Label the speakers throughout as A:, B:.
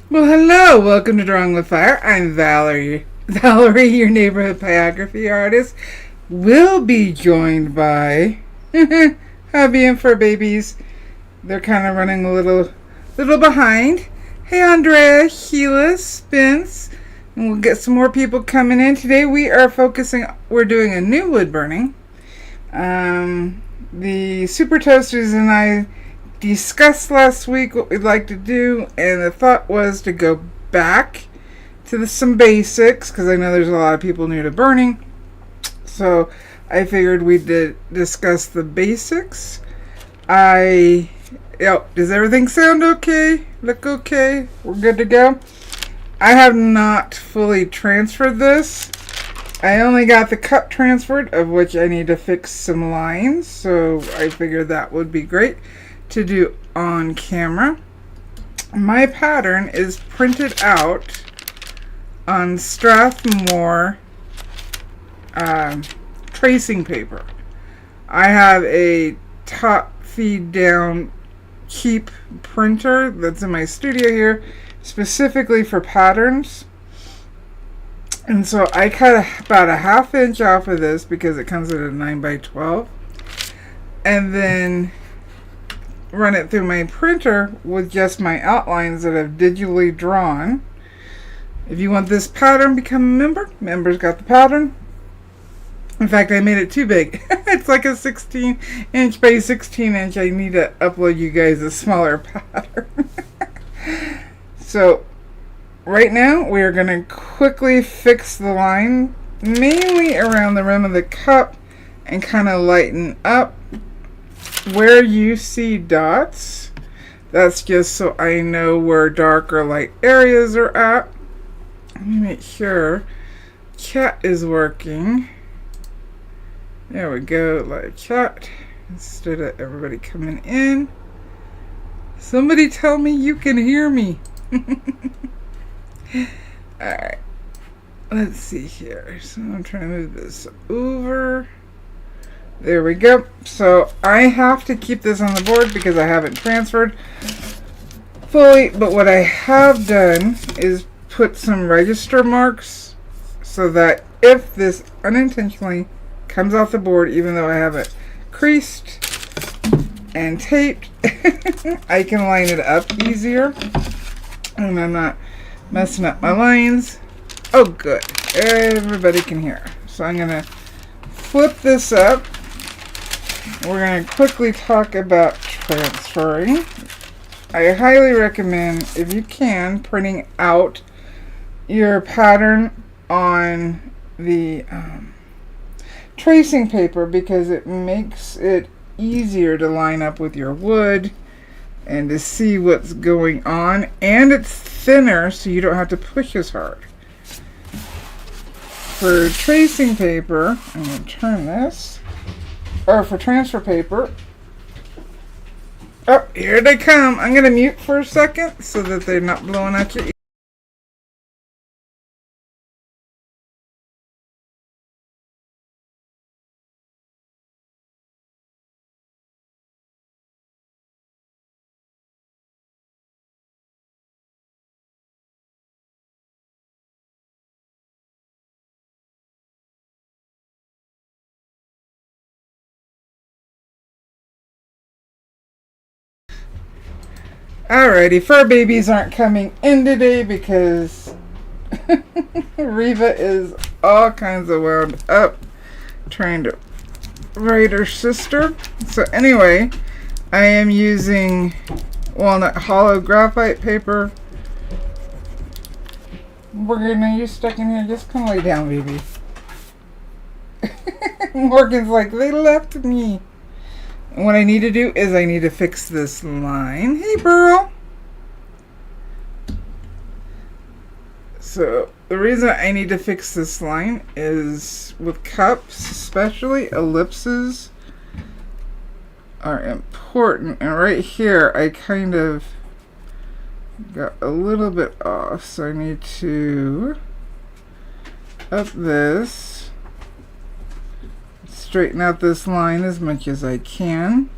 A: Well, hello. Welcome to Drawing with Fire. I'm Valarie. Valarie, your neighborhood pyrography artist, will be joined by hubby and fur babies. They're kind of running a little behind. Hey, Andrea, Sheila, Spence, and we'll get some more people coming in today. We're doing a new wood burning. The Super Toasters and I discussed last week what we'd like to do, and the thought was to go back to some basics, because I know there's a lot of people new to burning. So I figured we'd discuss the basics. Does everything sound okay? Look okay? We're good to go? I have not fully transferred this. I only got the cup transferred, of which I need to fix some lines, so I figured that would be great to do on camera. My pattern is printed out on Strathmore tracing paper. I have a top feed down cheap printer that's in my studio here specifically for patterns. And so I cut about a ½ inch off of this because it comes at a 9x12, and then run it through my printer with just my outlines that I've digitally drawn. If you want this pattern, become a member. Members got the pattern. In fact, I made it too big. It's like a 16 inch by 16 inch. I need to upload you guys a smaller pattern. So right now, we are going to quickly fix the line, mainly around the rim of the cup, and kind of lighten up where you see dots. That's just so I know where dark or light areas are at. Let me make sure chat is working. There we go, live chat, instead of everybody coming in. Somebody tell me you can hear me. Alright, let's see here. So I'm trying to move this over. There we go. So I have to keep this on the board because I haven't transferred fully, but what I have done is put some register marks so that if this unintentionally comes off the board, even though I have it creased and taped, I can line it up easier and I'm not messing up my lines. Oh, good. Everybody can hear. So I'm going to flip this up. We're going to quickly talk about transferring. I highly recommend, if you can, printing out your pattern on the tracing paper, because it makes it easier to line up with your wood and to see what's going on, and it's thinner so you don't have to push as hard. For tracing paper, I'm going to turn this, or for transfer paper, oh, here they come. I'm going to mute for a second so that they're not blowing out your ears. Alrighty, fur babies aren't coming in today because Reva is all kinds of wound up trying to write her sister. So anyway, I am using walnut hollow graphite paper. You're stuck in here. Just come lay down, baby. Morgan's like, they left me. And what I need to do is I need to fix this line. Hey, Burl. So the reason I need to fix this line is with cups, especially ellipses, are important. And right here, I kind of got a little bit off. So I need to up this. Straighten out this line as much as I can.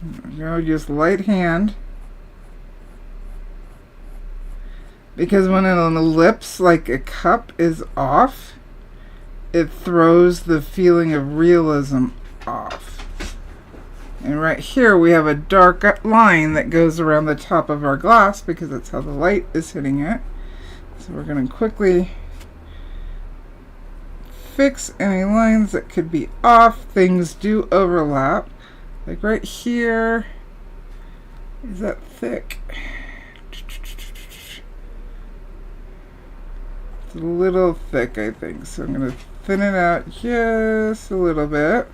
A: There we go, just light hand. Because when an ellipse, like a cup, is off, it throws the feeling of realism off. And right here we have a dark line that goes around the top of our glass because that's how the light is hitting it. So we're going to quickly fix any lines that could be off. Things do overlap. Like right here, is that thick? It's a little thick, I think. So I'm going to thin it out just a little bit.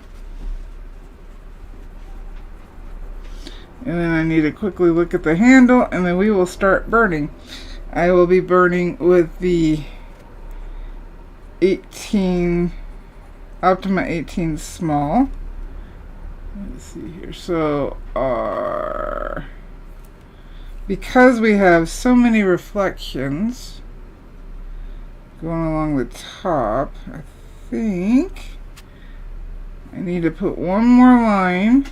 A: And then I need to quickly look at the handle, and then we will start burning. I will be burning with the 18 Optima 18 small. Let's see here. So because we have so many reflections going along the top, I think I need to put one more line.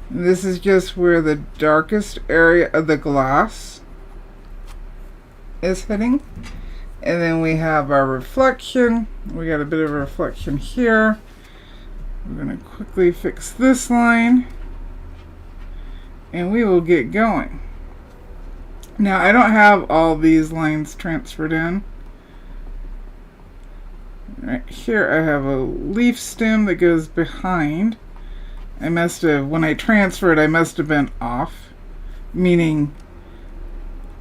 A: And this is just where the darkest area of the glass is hitting. And then we have our reflection. We got a bit of a reflection here. We're going to quickly fix this line. And we will get going. Now, I don't have all these lines transferred in. Right here I have a leaf stem that goes behind. I must have, when I transferred, I must have been off. Meaning,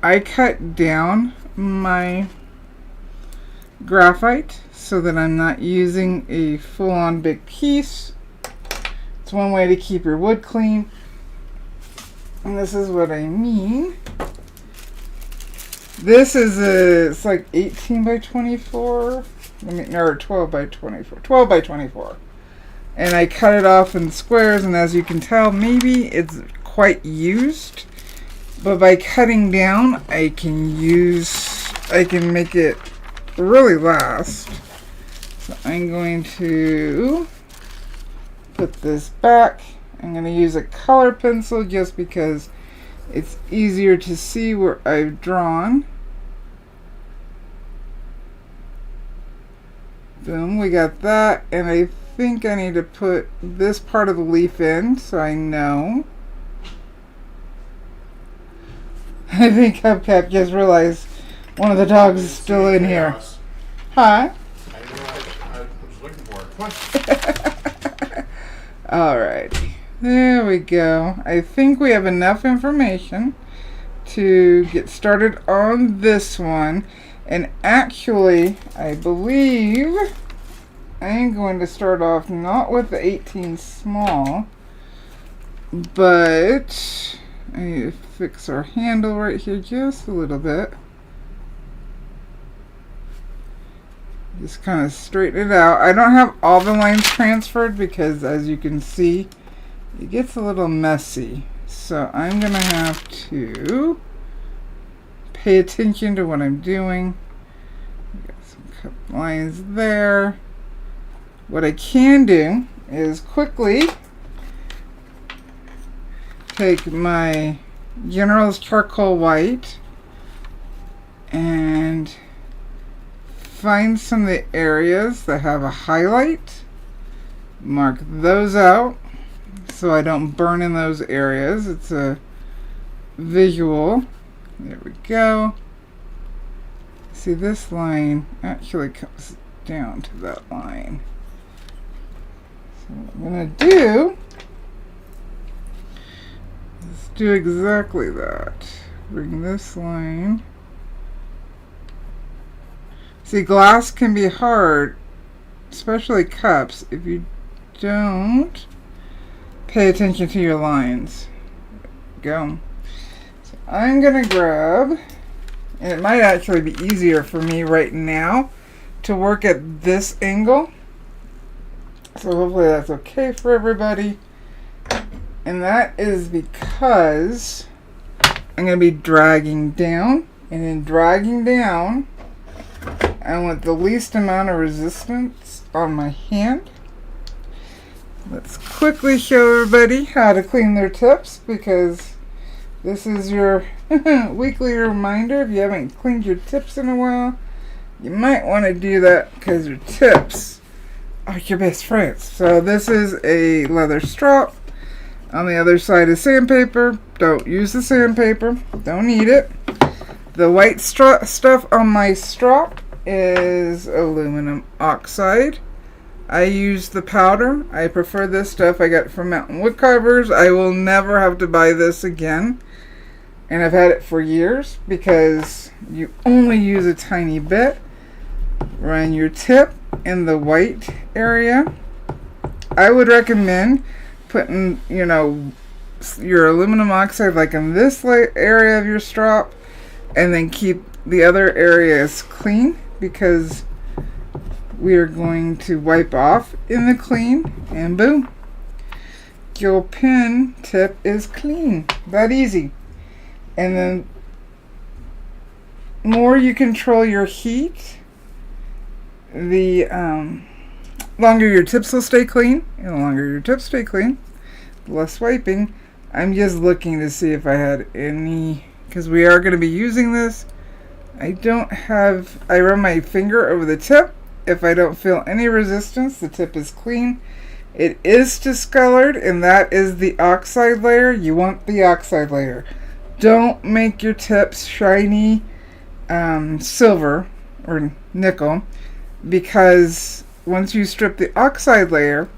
A: I cut down my graphite so that I'm not using a full-on big piece. It's one way to keep your wood clean. And this is what I mean. This is it's like 18 by 24. Or 12 by 24. 12 by 24. And I cut it off in squares, and as you can tell, maybe it's quite used. But by cutting down, I can make it really last. So I'm going to put this back. I'm going to use a color pencil just because it's easier to see where I've drawn. Boom, we got that, and I think I need to put this part of the leaf in so I know. I think Hubcap just realized one of the dogs is still in here. Huh?
B: I was looking for it.
A: Alrighty. There we go. I think we have enough information to get started on this one. And actually, I believe I am going to start off not with the 18 small, but I need to fix our handle right here just a little bit. Just kind of straighten it out. I don't have all the lines transferred because, as you can see, it gets a little messy. So I'm going to have to pay attention to what I'm doing. Got some cut lines there. What I can do is quickly take my General's Charcoal White and find some of the areas that have a highlight. Mark those out so I don't burn in those areas. It's a visual. There we go. See, this line actually comes down to that line. So what I'm going to do is do exactly that. Bring this line. See, glass can be hard, especially cups, if you don't pay attention to your lines. There we go. I'm going to grab, and it might actually be easier for me right now to work at this angle. So hopefully that's okay for everybody. And that is because I'm going to be dragging down. And in dragging down, I want the least amount of resistance on my hand. Let's quickly show everybody how to clean their tips, because this is your weekly reminder. If you haven't cleaned your tips in a while, you might want to do that because your tips are your best friends. So this is a leather strop. On the other side is sandpaper. Don't use the sandpaper. Don't need it. The white stuff on my strop is aluminum oxide. I use the powder. I prefer this stuff I got from Mountain Woodcarvers. I will never have to buy this again. And I've had it for years because you only use a tiny bit. Run your tip in the white area. I would recommend putting, your aluminum oxide like in this area of your strop, and then keep the other areas clean, because we are going to wipe off in the clean, and boom, your pin tip is clean. That easy. And then more you control your heat, the longer your tips will stay clean, and the longer your tips stay clean, the less wiping. I'm just looking to see if I had any, because we are going to be using this. I run my finger over the tip. If I don't feel any resistance, the tip is clean. It is discolored, and that is the oxide layer. You want the oxide layer. Don't make your tips shiny silver or nickel, because once you strip the oxide layer,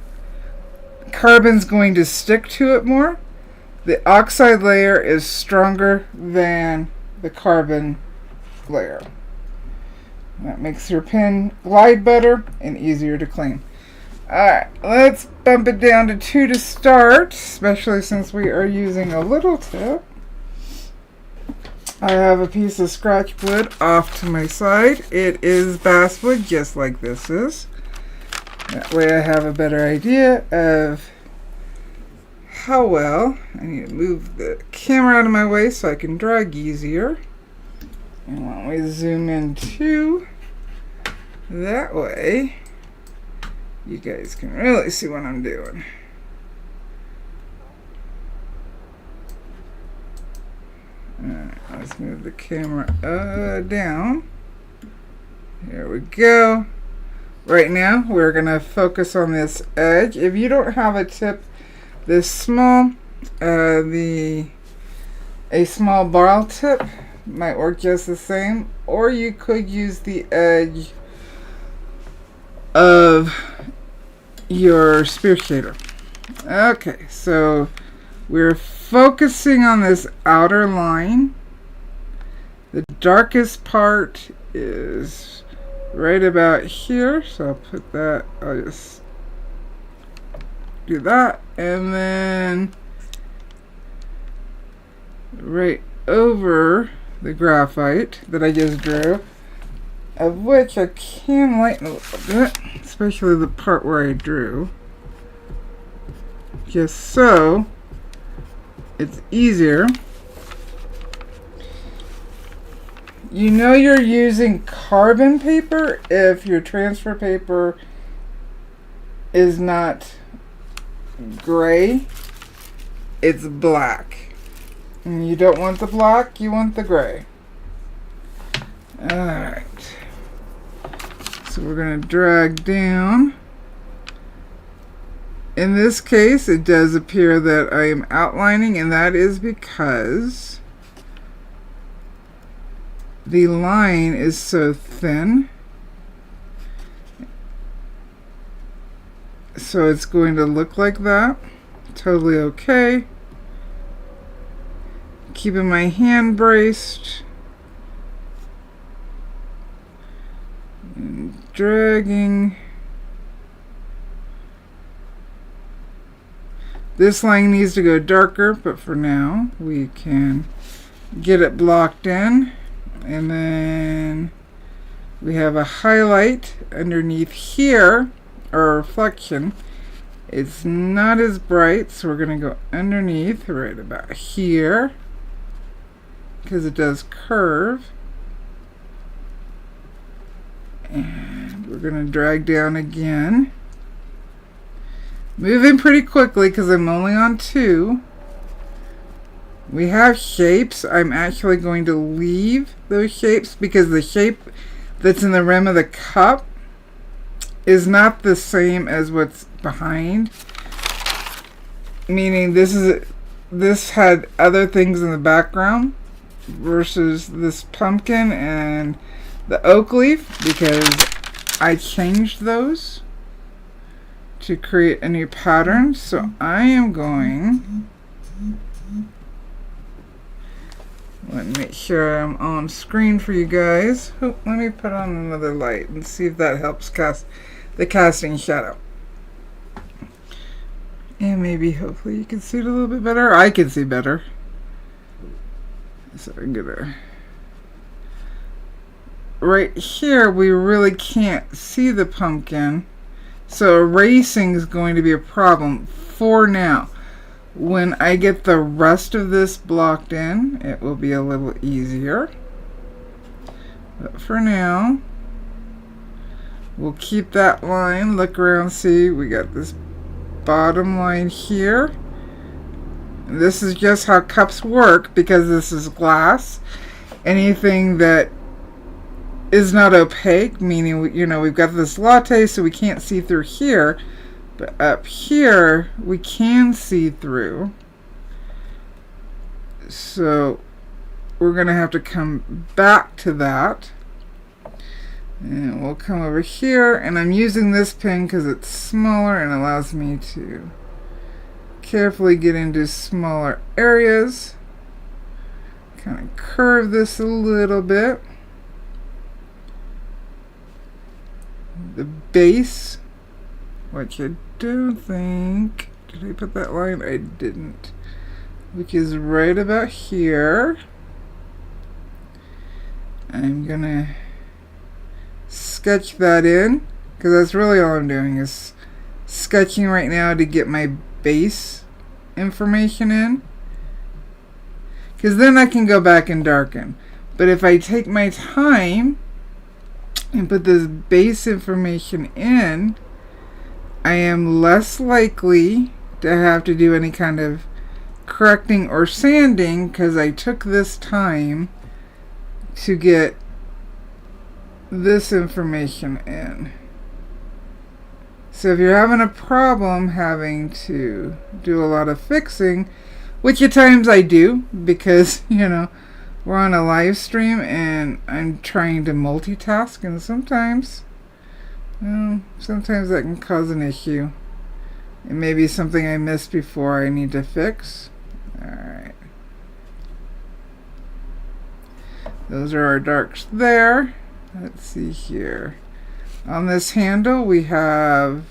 A: carbon's going to stick to it more. The oxide layer is stronger than the carbon layer. That makes your pin glide better and easier to clean. Alright, let's bump it down to 2 to start, especially since we are using a little tip. I have a piece of scratch wood off to my side. It is basswood, just like this is. That way I have a better idea of how well. I need to move the camera out of my way so I can drag easier. And why don't we zoom in too? That way you guys can really see what I'm doing. Alright, let's move the camera down. Here we go. Right now we're going to focus on this edge. If you don't have a tip this small, a small barrel tip might work just the same, or you could use the edge of your spear shader. Okay, so we're focusing on this outer line. The darkest part is right about here, so I'll put that, I'll just do that, and then right over the graphite that I just drew, of which I can lighten a little bit, especially the part where I drew, just so it's easier. You know you're using carbon paper if your transfer paper is not gray, it's black. And you don't want the black, you want the gray. Alright. So we're going to drag down. In this case, it does appear that I am outlining, and that is because the line is so thin. So it's going to look like that. Totally okay. Keeping my hand braced. And dragging. This line needs to go darker, but for now we can get it blocked in. And then we have a highlight underneath here, or reflection. It's not as bright, so we're going to go underneath right about here, because it does curve. And we're going to drag down again. moving pretty quickly because I'm only on 2. We have shapes. I'm actually going to leave those shapes because the shape that's in the rim of the cup is not the same as what's behind. Meaning this had other things in the background versus this pumpkin and the oak leaf, because I changed those to create a new pattern. So I am going, let me make sure I'm on screen for you guys. Oh, let me put on another light and see if that helps cast the casting shadow. And maybe hopefully you can see it a little bit better. I can see better. So I'm gonna, right here we really can't see the pumpkin, so erasing is going to be a problem for now. When I get the rest of this blocked in, it will be a little easier. But for now, we'll keep that line. Look around, see, we got this bottom line here. This is just how cups work because this is glass. Anything that is not opaque, meaning, you know, we've got this latte so we can't see through here, but up here we can see through. So we're going to have to come back to that. And we'll come over here, and I'm using this pen because it's smaller and allows me to carefully get into smaller areas. Kind of curve this a little bit. The base, which I don't think, did I put that line? I didn't. Which is right about here. I'm gonna sketch that in because that's really all I'm doing is sketching right now to get my base information in, because then I can go back and darken. But if I take my time and put this base information in, I am less likely to have to do any kind of correcting or sanding because I took this time to get this information in. So if you're having a problem having to do a lot of fixing, which at times I do because, you know, we're on a live stream and I'm trying to multitask, and sometimes, sometimes that can cause an issue. It may be something I missed before I need to fix. Alright. Those are our darks there. Let's see here. On this handle we have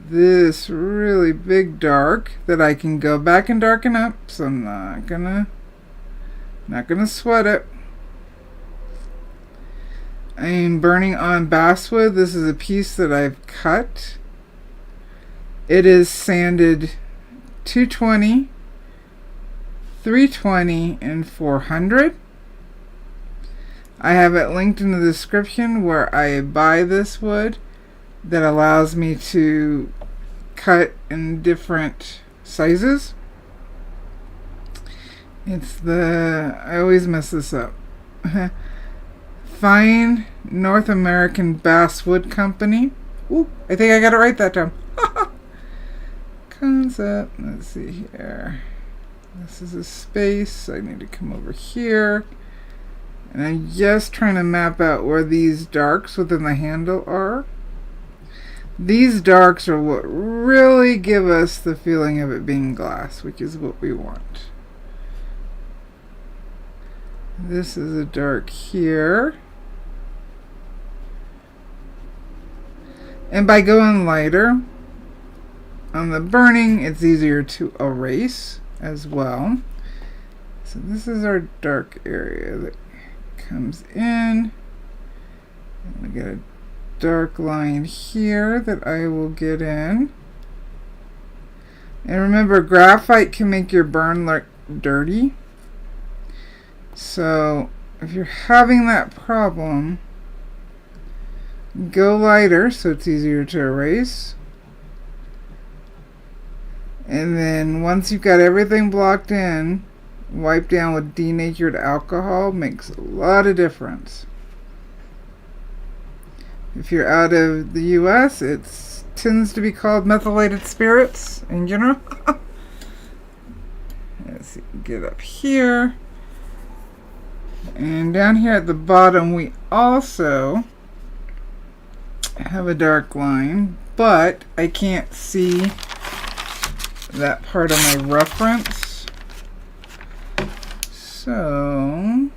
A: this really big dark that I can go back and darken up, so I'm not gonna sweat it. I'm burning on basswood. This is a piece that I've cut. It is sanded 220, 320, and 400. I have it linked in the description where I buy this wood that allows me to cut in different sizes. It's the, I always mess this up, Fine North American Basswood Company. Ooh, I think I got it right that time. Concept, let's see here. This is a space, I need to come over here. And I'm just trying to map out where these darks within the handle are. These darks are what really give us the feeling of it being glass, which is what we want. This is a dark here. And by going lighter on the burning, it's easier to erase as well. So this is our dark area that comes in. And we get a dark line here that I will get in. And remember, graphite can make your burn look dirty. So if you're having that problem, go lighter so it's easier to erase. And then once you've got everything blocked in, wipe down with denatured alcohol. Makes a lot of difference. If you're out of the US, it tends to be called methylated spirits in general. Let's see, get up here. And down here at the bottom, we also have a dark line, but I can't see that part of my reference. So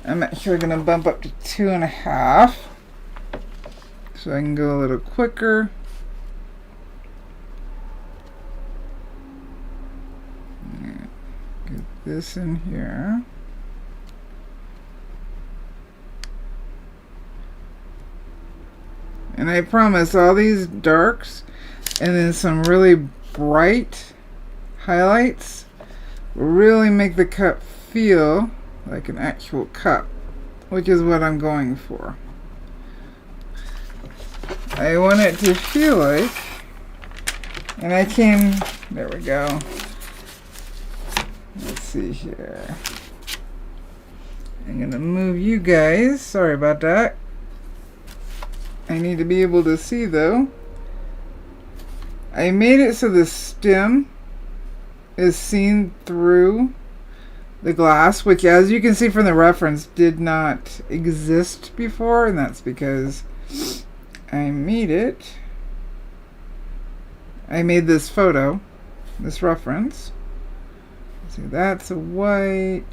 A: I'm actually going to bump up to 2.5 so I can go a little quicker. Get this in here. And I promise all these darks and then some really bright highlights will really make the cup feel like an actual cup, which is what I'm going for. I want it to feel like, and I can, there we go. Let's see here. I'm going to move you guys. Sorry about that. I need to be able to see though. I made it so the stem is seen through the glass, which as you can see from the reference did not exist before, and that's because I made it. I made this photo, this reference. See, that's a white.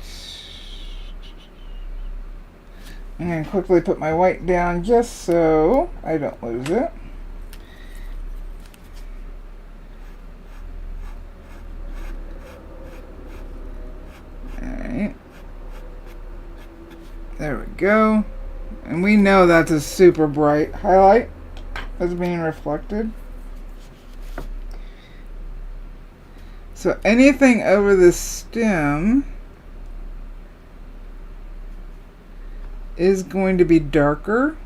A: I'm going to quickly put my white down just so I don't lose it. Alright. There we go. And we know that's a super bright highlight that's being reflected. So anything over the stem is going to be darker.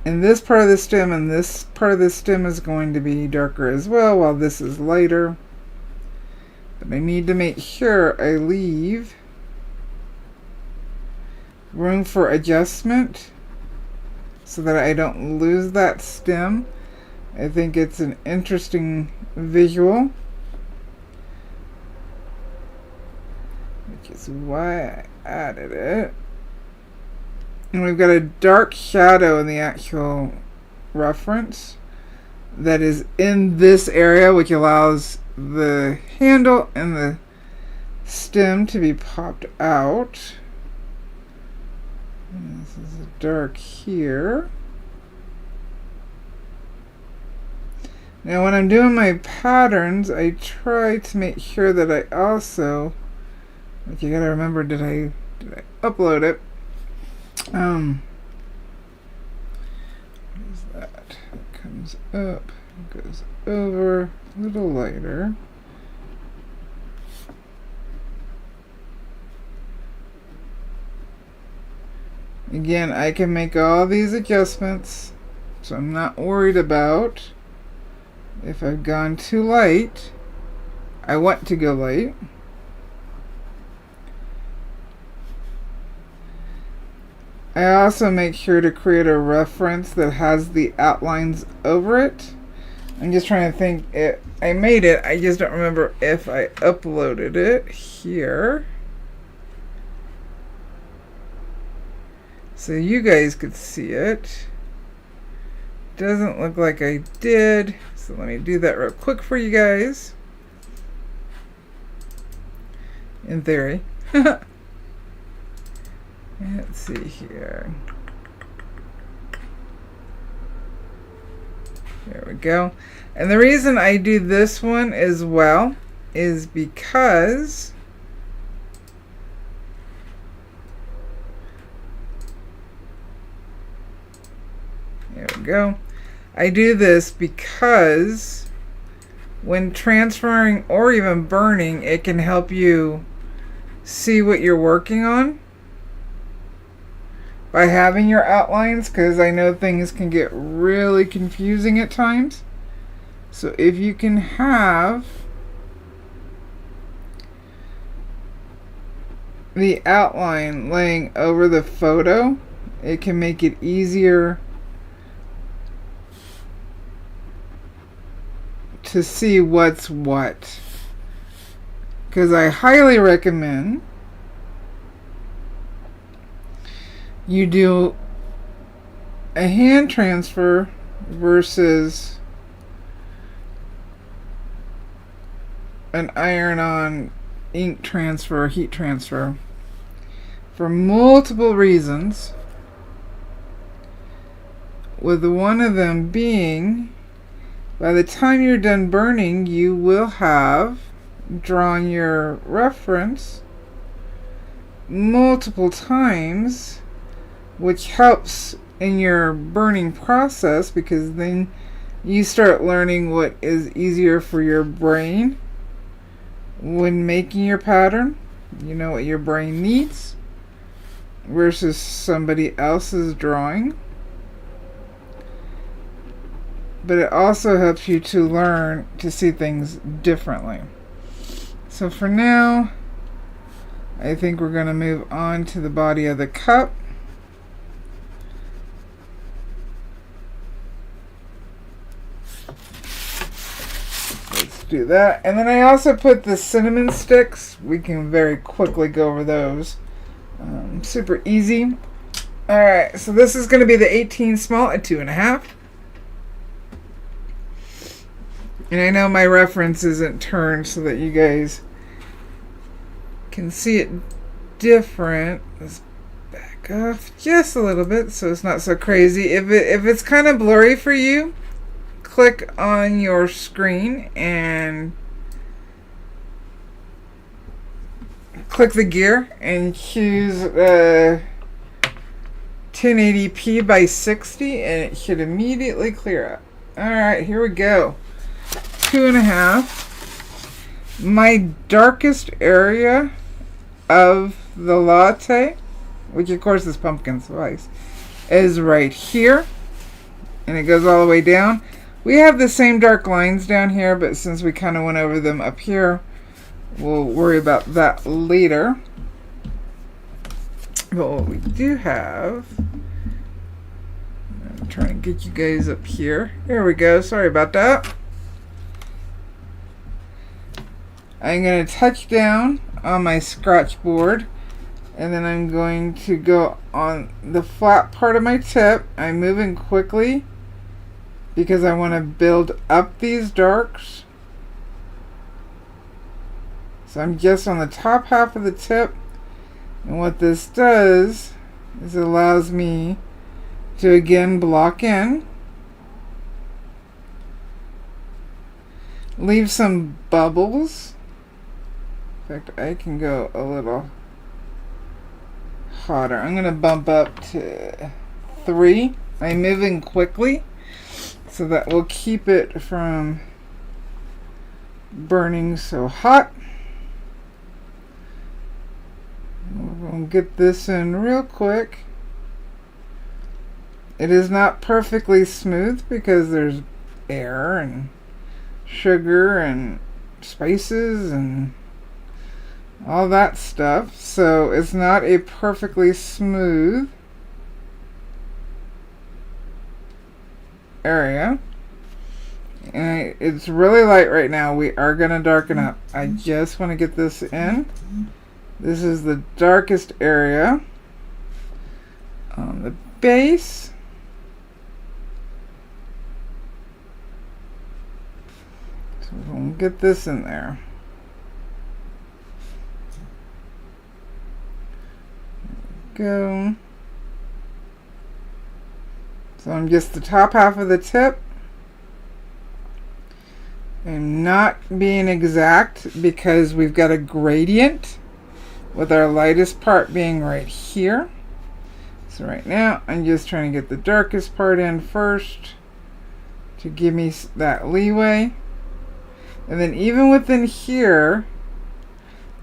A: And this part of the stem and this part of the stem is going to be darker as well, while this is lighter. But I need to make sure I leave room for adjustment so that I don't lose that stem. I think it's an interesting visual, which is why I added it. And we've got a dark shadow in the actual reference that is in this area, which allows the handle and the stem to be popped out. And this is dark here. Now when I'm doing my patterns, I try to make sure that I also, like, you gotta remember, did I upload it? What is that? It comes up, goes over, a little lighter. Again, I can make all these adjustments, so I'm not worried about if I've gone too light. I want to go light. I also make sure to create a reference that has the outlines over it. I'm just trying to think. I made it, I just don't remember if I uploaded it here, so you guys could see it. Doesn't look like I did, so let me do that real quick for you guys. In theory. Let's see here. There we go. And the reason I do this one as well is because there we go. I do this because when transferring or even burning, it can help you see what you're working on by having your outlines, because I know things can get really confusing at times. So if you can have the outline laying over the photo, it can make it easier to see what's what. Because I highly recommend you do a hand transfer versus an iron-on ink transfer, heat transfer, for multiple reasons, with one of them being, by the time you're done burning, you will have drawn your reference multiple times, which helps in your burning process, because then you start learning what is easier for your brain when making your pattern. You know what your brain needs versus somebody else's drawing. But it also helps you to learn to see things differently. So for now, I think we're going to move on to the body of the cup. Let's do that. And then I also put the cinnamon sticks. We can very quickly go over those. Super easy. Alright, so this is going to be the 18 small at 2.5. And I know my reference isn't turned so that you guys can see it different. Let's back off just a little bit so it's not so crazy. If it's kind of blurry for you, click on your screen and click the gear and choose 1080p by 60, and it should immediately clear up. Alright, here we go. 2.5. My darkest area of the latte, which of course is pumpkin spice, is right here, and it goes all the way down. We have the same dark lines down here, but since we kind of went over them up here, we'll worry about that later. But what we do have, I'm trying to get you guys up here. There we go. Sorry about that. I'm going to touch down on my scratch board, and then I'm going to go on the flat part of my tip. I'm moving quickly because I want to build up these darks. So I'm just on the top half of the tip, and what this does is it allows me to again block in, leave some bubbles. In fact, I can go a little hotter. I'm going to bump up to 3. I'm moving quickly so that will keep it from burning so hot. We're going to get this in real quick. It is not perfectly smooth because there's air and sugar and spices and all that stuff, so it's not a perfectly smooth area. And it's really light right now. We are going to darken up. I just want to get this in. This is the darkest area on the base. So we're going to get this in there. Go. So I'm just the top half of the tip. I'm not being exact because we've got a gradient with our lightest part being right here. So right now I'm just trying to get the darkest part in first to give me that leeway. And then even within here,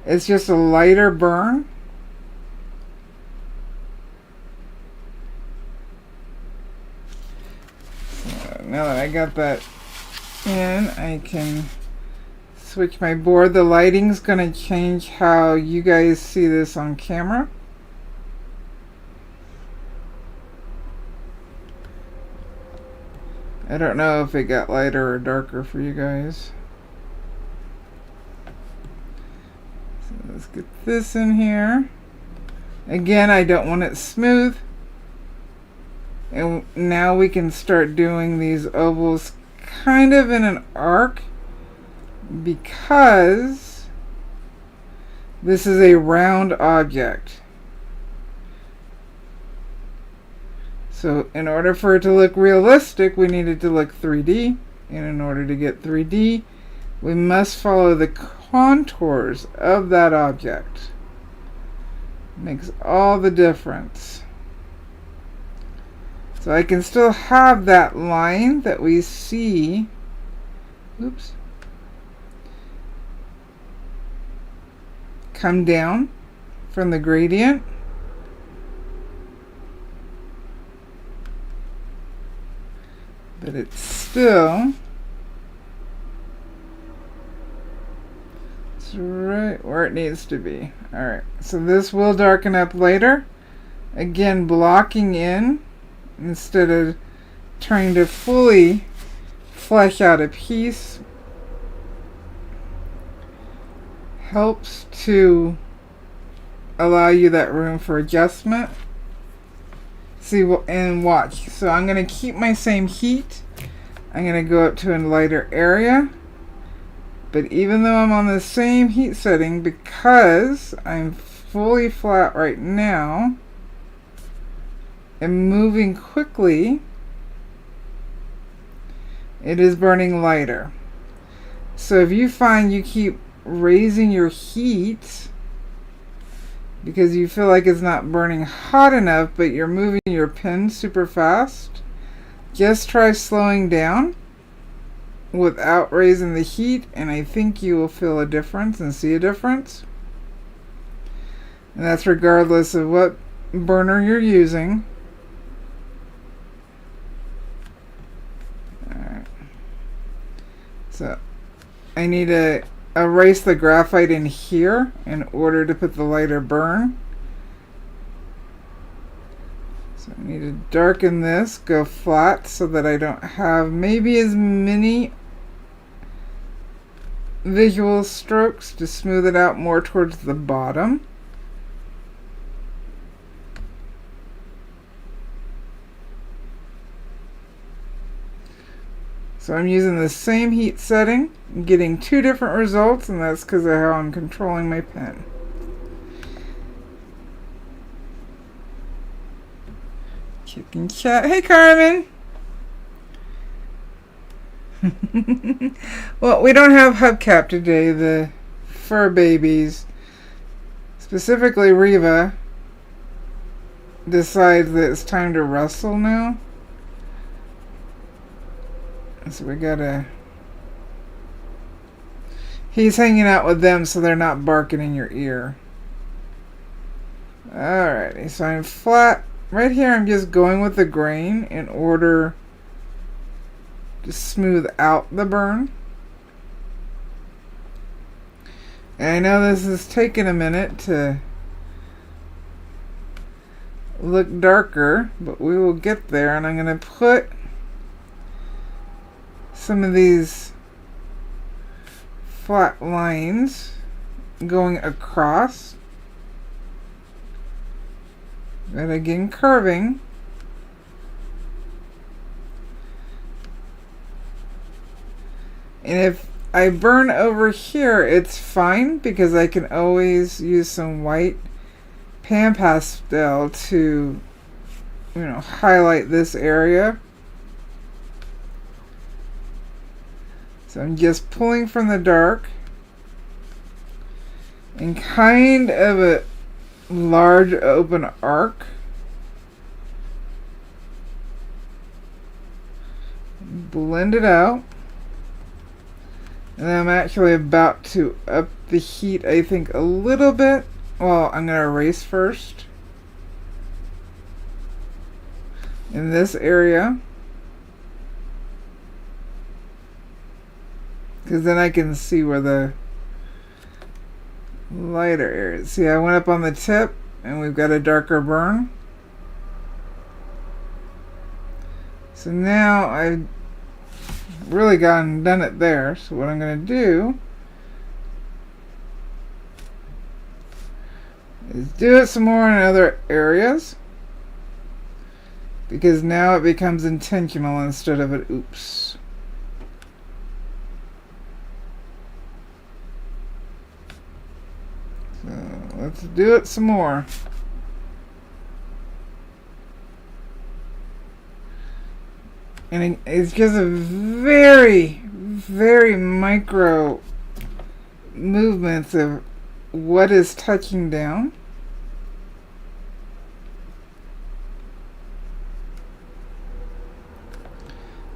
A: It's just a lighter burn. So now that I got that in, I can switch my board. The lighting's going to change how you guys see this on camera. I don't know if it got lighter or darker for you guys. So let's get this in here. Again, I don't want it smooth. And now we can start doing these ovals kind of in an arc, because this is a round object. So in order for it to look realistic, we need it to look 3D. And in order to get 3D, we must follow the contours of that object. Makes all the difference. So I can still have that line that we see. Oops. Come down from the gradient. But it's still, it's right where it needs to be. Alright, so this will darken up later. Again, blocking in instead of trying to fully flesh out a piece helps to allow you that room for adjustment. See, and watch. So I'm going to keep my same heat. I'm going to go up to a lighter area. But even though I'm on the same heat setting, because I'm fully flat right now and moving quickly, it is burning lighter. So if you find you keep raising your heat because you feel like it's not burning hot enough, but you're moving your pen super fast, just try slowing down without raising the heat, and I think you will feel a difference and see a difference. And that's regardless of what burner you're using. Alright. So I need to erase the graphite in here in order to put the lighter burn. So I need to darken this, go flat so that I don't have maybe as many visual strokes, to smooth it out more towards the bottom. So I'm using the same heat setting, getting two different results, and that's because of how I'm controlling my pen. Chicken chat. Hey, Carmen! Well, we don't have hubcap today. The fur babies, specifically Reva, decides that it's time to wrestle now. So we gotta... He's hanging out with them so they're not barking in your ear. Alrighty, so I'm flat. Right here I'm just going with the grain in order to smooth out the burn. And I know this is taking a minute to look darker, but we will get there. And I'm going to put some of these flat lines going across, and again curving. And if I burn over here, it's fine because I can always use some white pan pastel to, you know, highlight this area. So I'm just pulling from the dark in kind of a large open arc. Blend it out. And I'm actually about to up the heat, I think, a little bit. Well, I'm going to erase first. In this area. Because then I can see where the lighter areas. See, I went up on the tip and we've got a darker burn. So now I've really done it there. So what I'm going to do is do it some more in other areas, because now it becomes intentional instead of an oops. So let's do it some more. And it's just a very, very micro movements of what is touching down.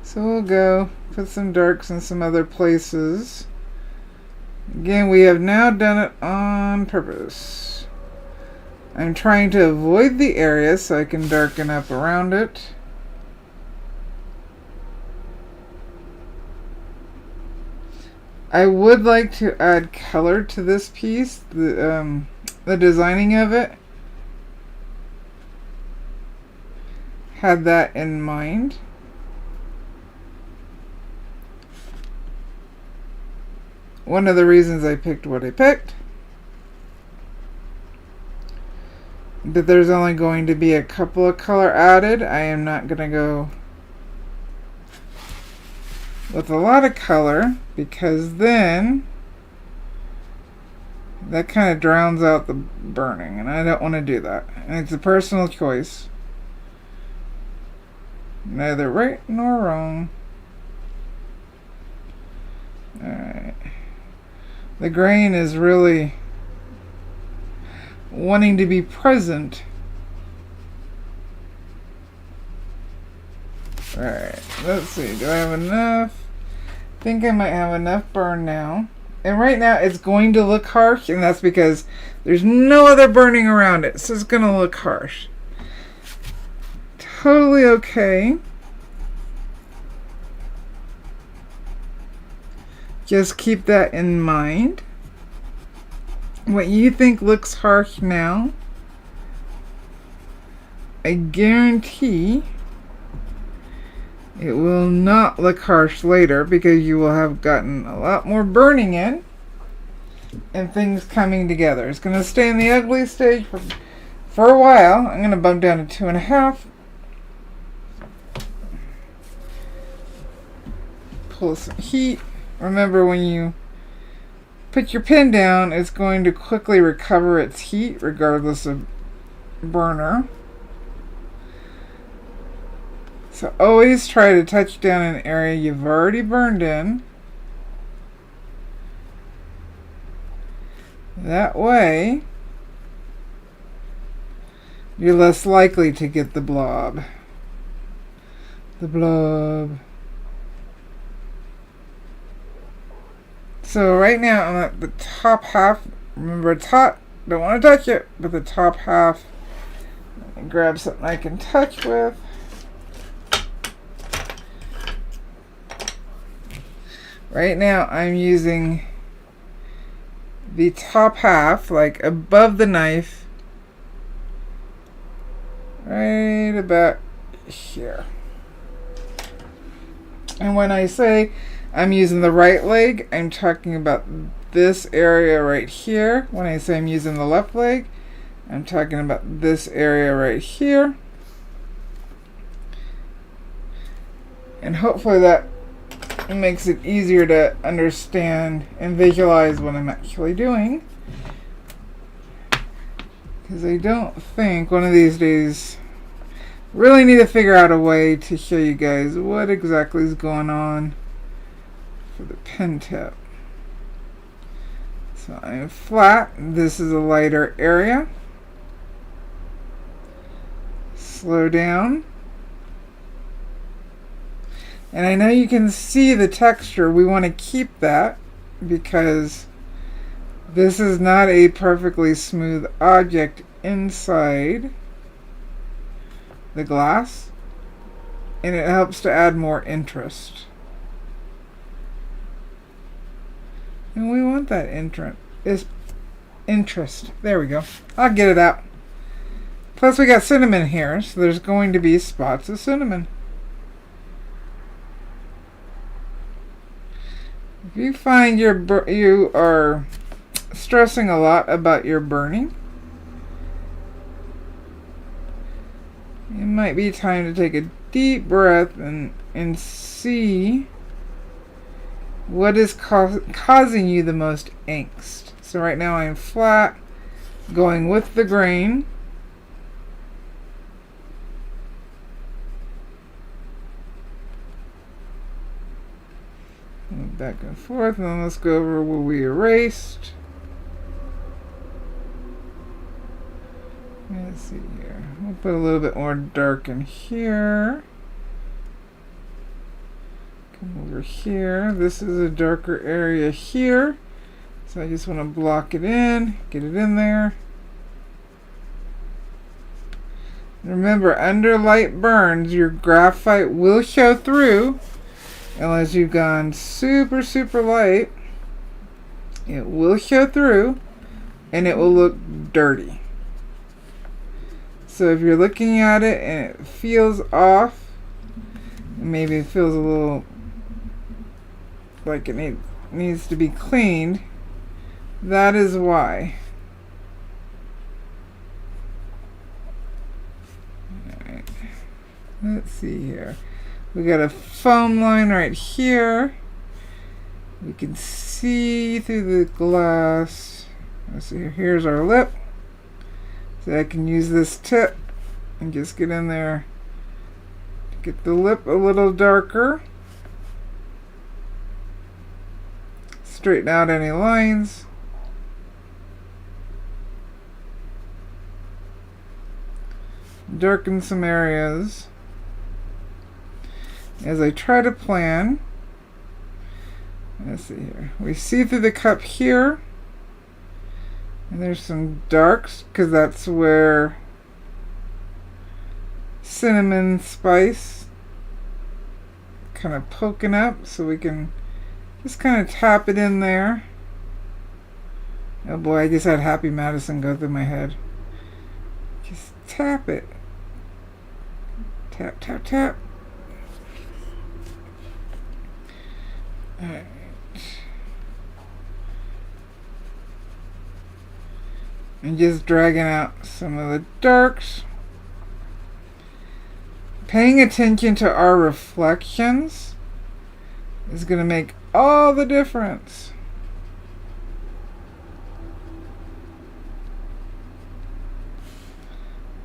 A: So we'll go put some darks in some other places. Again, we have now done it on purpose. I'm trying to avoid the area so I can darken up around it. I would like to add color to this piece, the designing of it. Had that in mind. One of the reasons I picked what I picked. But there's only going to be a couple of color added. I am not going to go with a lot of color, because then that kind of drowns out the burning, and I don't want to do that. And it's a personal choice. Neither right nor wrong. Alright. The grain is really wanting to be present. Alright, let's see. Do I have enough? I think I might have enough burn now. And right now it's going to look harsh, and that's because there's no other burning around it. So it's going to look harsh. Totally okay. Just keep that in mind. What you think looks harsh now, I guarantee it will not look harsh later, because you will have gotten a lot more burning in and things coming together. It's going to stay in the ugly stage for a while. I'm going to bump down to 2.5. Pull some heat. Remember, when you put your pin down, it's going to quickly recover its heat regardless of burner. So always try to touch down an area you've already burned in. That way, you're less likely to get the blob. The blob. So right now I'm at the top half. Remember, it's hot. Don't want to touch it, but the top half. Let me grab something I can touch with. Right now I'm using the top half, like above the knife, right about here. And when I say I'm using the right leg, I'm talking about this area right here. When I say I'm using the left leg, I'm talking about this area right here. And hopefully that makes it easier to understand and visualize what I'm actually doing. Because I don't think one of these days, really need to figure out a way to show you guys what exactly is going on for the pen tip. So I'm flat. This is a lighter area. Slow down. And I know you can see the texture. We want to keep that because This is not a perfectly smooth object inside the glass, and it helps to add more interest. And we want that interest. There we go. I'll get it out. Plus we got cinnamon here, so there's going to be spots of cinnamon. If you find you are stressing a lot about your burning, it might be time to take a deep breath and see what is causing you the most angst. So right now I'm flat, going with the grain. Back and forth, and then let's go over where we erased. Let's see here. We'll put a little bit more dark in here. Come over here. This is a darker area here. So I just want to block it in, get it in there. Remember, under light burns, your graphite will show through. Unless you've gone super, super light, it will show through and it will look dirty. So if you're looking at it and it feels off, maybe it feels a little like it needs to be cleaned, that is why. Alright, let's see here. We got a foam line right here. We can see through the glass. Let's see, here's our lip. So I can use this tip and just get in there to get the lip a little darker. Straighten out any lines. Darken some areas. As I try to plan, let's see here. We see through the cup here, and there's some darks because that's where cinnamon spice kind of poking up, so we can just kind of tap it in there. Oh boy, I just had Happy Madison go through my head. Just tap it. Tap, tap, tap. Alright. And just dragging out some of the darks. Paying attention to our reflections is going to make all the difference.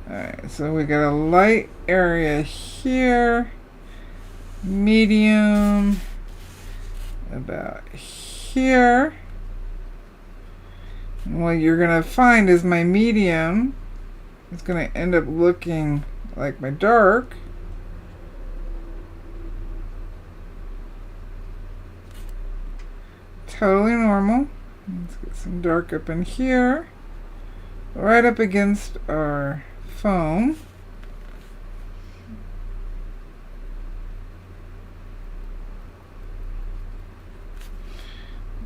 A: Alright, so we got a light area here, medium about here. And what you're going to find is my medium is going to end up looking like my dark. Totally normal. Let's get some dark up in here, right up against our foam.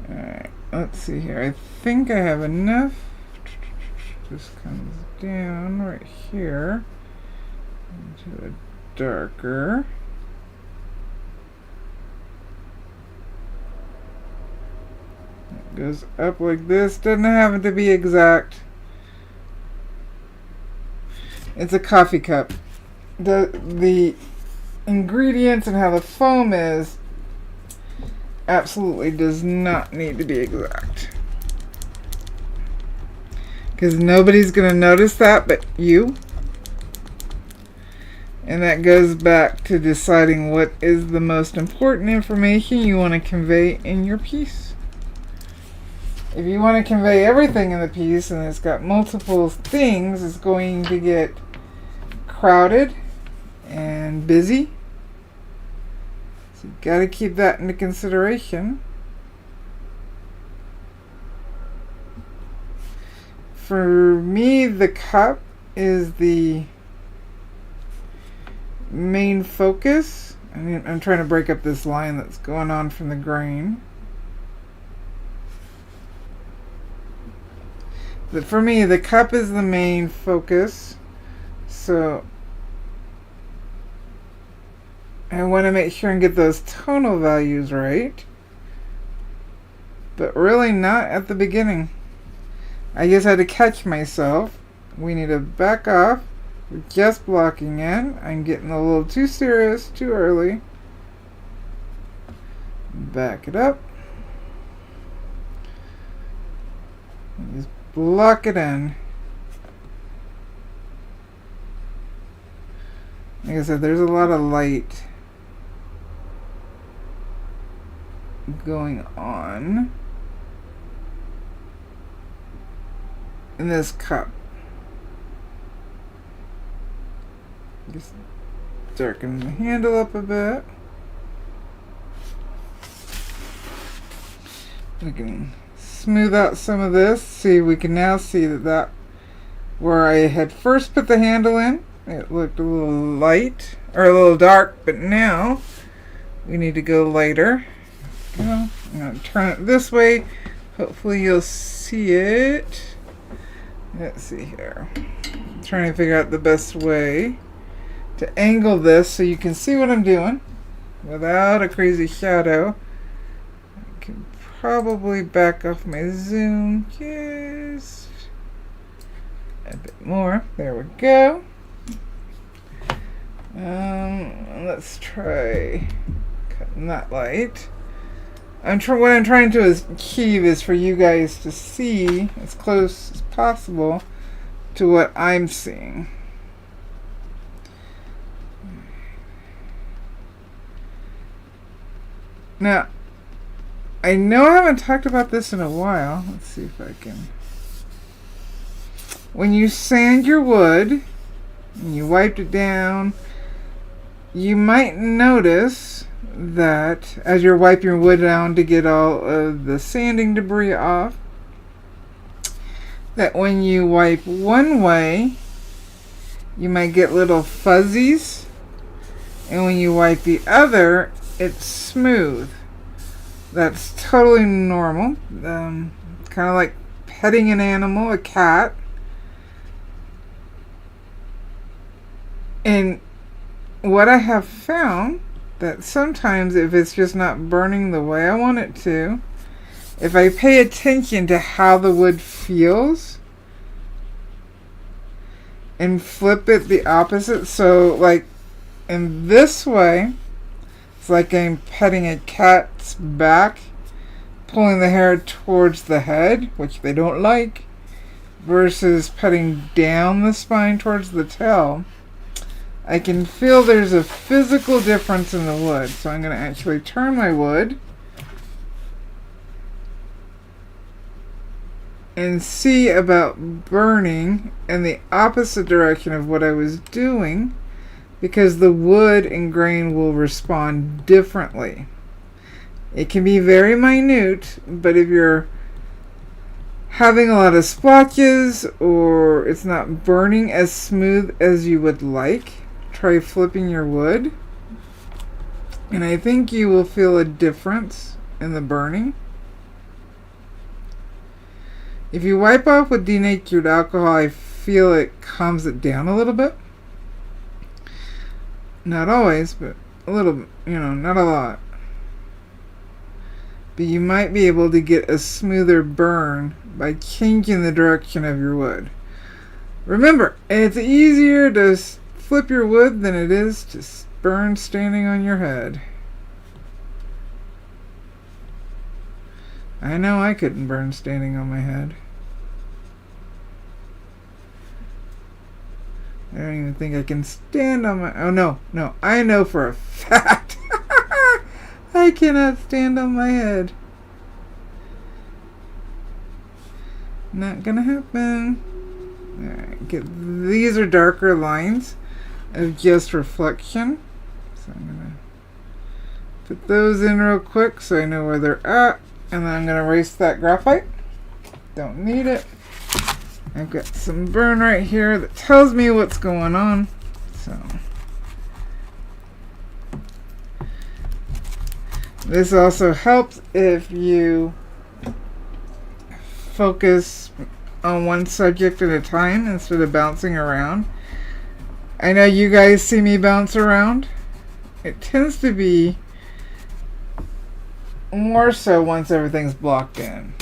A: Alright, let's see here. I think I have enough. This comes down right here into a darker. It goes up like this. Doesn't have to be exact. It's a coffee cup. The ingredients and how the foam is absolutely does not need to be exact, because nobody's going to notice that but you. And that goes back to deciding what is the most important information you want to convey in your piece. If you want to convey everything in the piece and it's got multiple things, it's going to get crowded and busy. So you got to keep that into consideration. For me, the cup is the main focus. I mean, I'm trying to break up this line that's going on from the grain. But for me, the cup is the main focus. So I want to make sure and get those tonal values right. But really not at the beginning. I just had to catch myself. We need to back off. We're just blocking in. I'm getting a little too serious too early. Back it up. And just block it in. Like I said, there's a lot of light going on in this cup. Just darken the handle up a bit. We can smooth out some of this. See, we can now see that where I had first put the handle in, it looked a little light or a little dark, but now we need to go lighter. I'm going to turn it this way. Hopefully you'll see it. Let's see here. I'm trying to figure out the best way to angle this so you can see what I'm doing without a crazy shadow. I can probably back off my zoom just a bit more. There we go. Let's try cutting that light. What I'm trying to achieve is for you guys to see as close as possible to what I'm seeing. Now, I know I haven't talked about this in a while. Let's see if I can. When you sand your wood and you wiped it down, you might notice that as you're wiping your wood down to get all of the sanding debris off, that when you wipe one way, you might get little fuzzies, and when you wipe the other, it's smooth. That's totally normal. Kind of like petting an animal, a cat. And what I have found, that sometimes if it's just not burning the way I want it to, if I pay attention to how the wood feels and flip it the opposite, so like in this way, it's like I'm petting a cat's back, pulling the hair towards the head, which they don't like, versus petting down the spine towards the tail. I can feel there's a physical difference in the wood. So I'm going to actually turn my wood and see about burning in the opposite direction of what I was doing, because the wood and grain will respond differently. It can be very minute, but if you're having a lot of splotches or it's not burning as smooth as you would like, try flipping your wood, and I think you will feel a difference in the burning. If you wipe off with denatured alcohol, I feel it calms it down a little bit. Not always, but a little bit, not a lot. But you might be able to get a smoother burn by changing the direction of your wood. Remember, it's easier to flip your wood than it is to burn standing on your head. I know I couldn't burn standing on my head. I don't even think I can stand on my... Oh, no. I know for a fact I cannot stand on my head. Not gonna happen. Alright, these are darker lines of just reflection. So I'm gonna put those in real quick so I know where they're at. And then I'm gonna erase that graphite. Don't need it. I've got some burn right here that tells me what's going on. So this also helps if you focus on one subject at a time instead of bouncing around. I know you guys see me bounce around. It tends to be more so once everything's blocked in.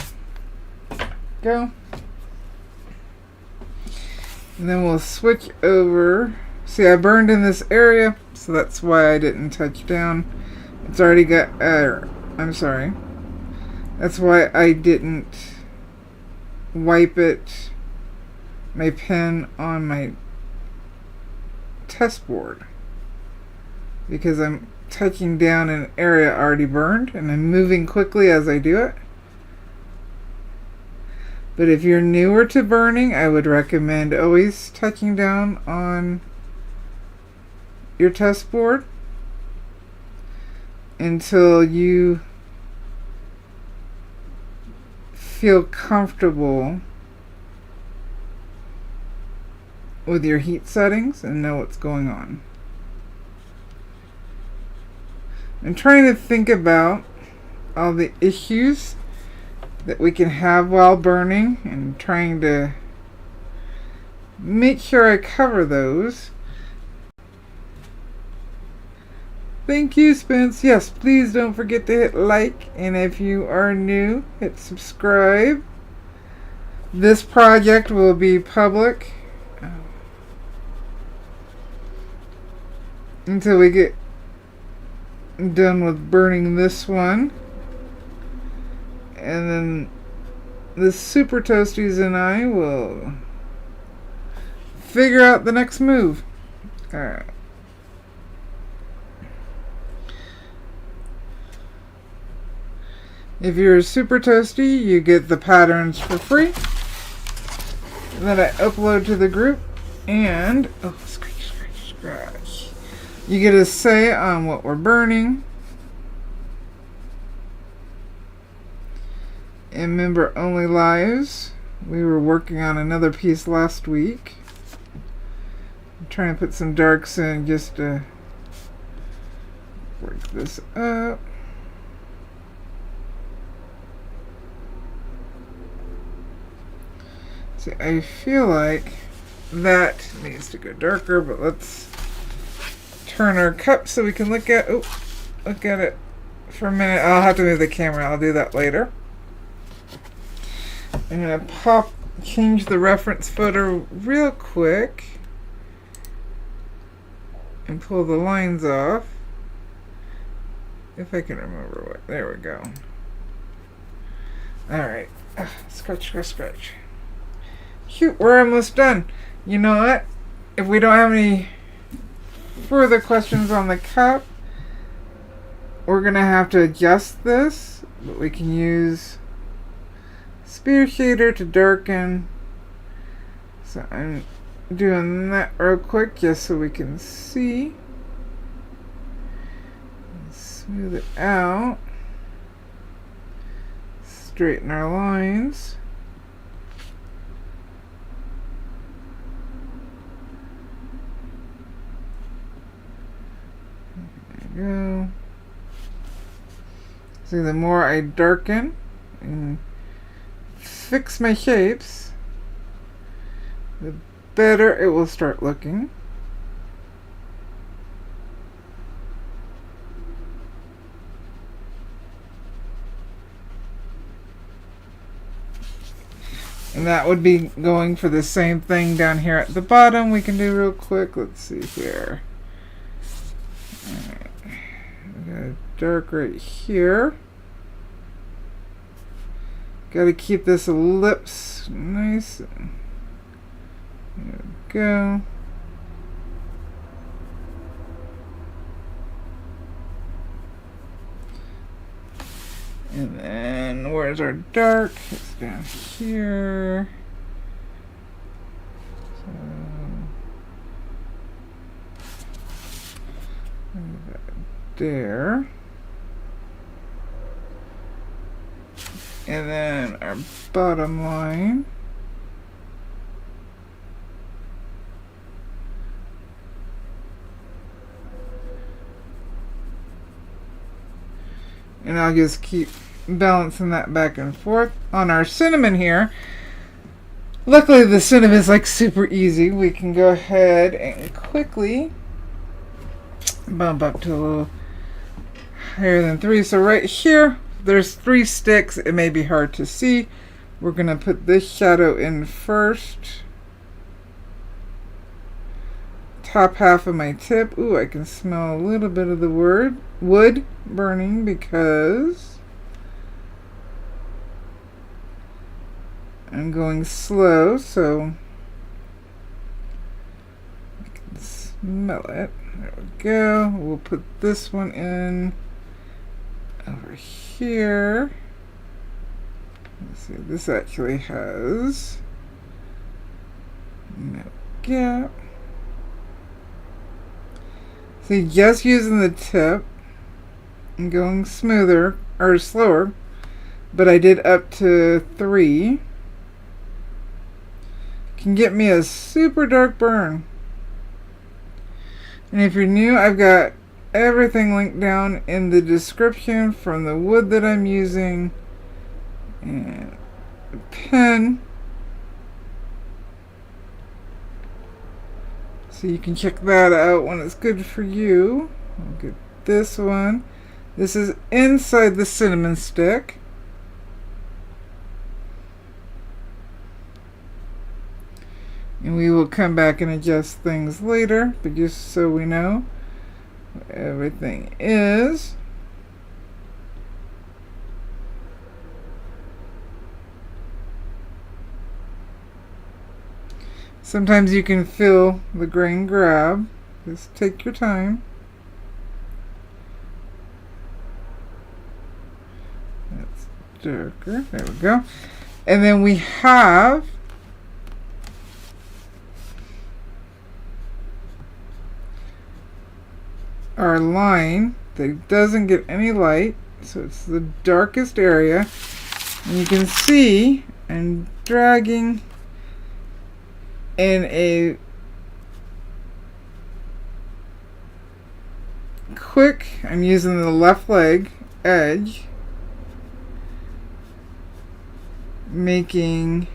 A: Go. And then we'll switch over. See, I burned in this area, so that's why I didn't touch down. It's already got, I'm sorry. That's why I didn't wipe it, my pen on my test board. Because I'm touching down an area already burned, and I'm moving quickly as I do it. But if you're newer to burning, I would recommend always touching down on your test board until you feel comfortable with your heat settings and know what's going on. I'm trying to think about all the issues that we can have while burning and trying to make sure I cover those. Thank you, Spence. Yes, please don't forget to hit like, and if you are new, hit subscribe. This project will be public until we get done with burning this one. And then the Super Toasties and I will figure out the next move. Alright. If you're a Super Toasty, you get the patterns for free that I upload to the group. And, oh, scratch, scratch, scratch. You get a say on what we're burning. And member only lives. We were working on another piece last week. I'm trying to put some darks in just to work this up. See, I feel like that needs to go darker, but let's turn our cup so we can look at it for a minute. I'll have to move the camera. I'll do that later. I'm going to change the reference photo real quick and pull the lines off. If I can remember what. There we go. Alright. Scratch, scratch, scratch. Shoot, we're almost done. You know what? If we don't have any further questions on the cup, we're going to have to adjust this, but we can use Spear Shader to darken. So I'm doing that real quick just so we can see. Smooth it out. Straighten our lines. There we go. See, the more I darken and fix my shapes, the better it will start looking. And that would be going for the same thing down here at the bottom. We can do real quick. Let's see here. Alright. We got a dark right here. Got to keep this ellipse nice. There we go. And then where's our dark? It's down here. So move that there. And then our bottom line. And I'll just keep balancing that back and forth. On our cinnamon here, luckily the cinnamon is like super easy. We can go ahead and quickly bump up to a little higher than 3. So right here, there's 3 sticks. It may be hard to see. We're going to put this shadow in first. Top half of my tip. Ooh, I can smell a little bit of the wood burning because I'm going slow, so I can smell it. There we go. We'll put this one in over here. Let's see, this actually has no gap. See, just using the tip and going smoother or slower, but I did up to 3. Can get me a super dark burn. And if you're new, I've got everything linked down in the description from the wood that I'm using and a pen. So you can check that out when it's good for you. I'll get this one. This is inside the cinnamon stick. And we will come back and adjust things later, but just so we know what everything is. Sometimes you can feel the grain grab. Just take your time. That's darker. There we go. And then we have our line that doesn't get any light, so it's the darkest area. And you can see I'm dragging in a quick, I'm using the left leg edge, making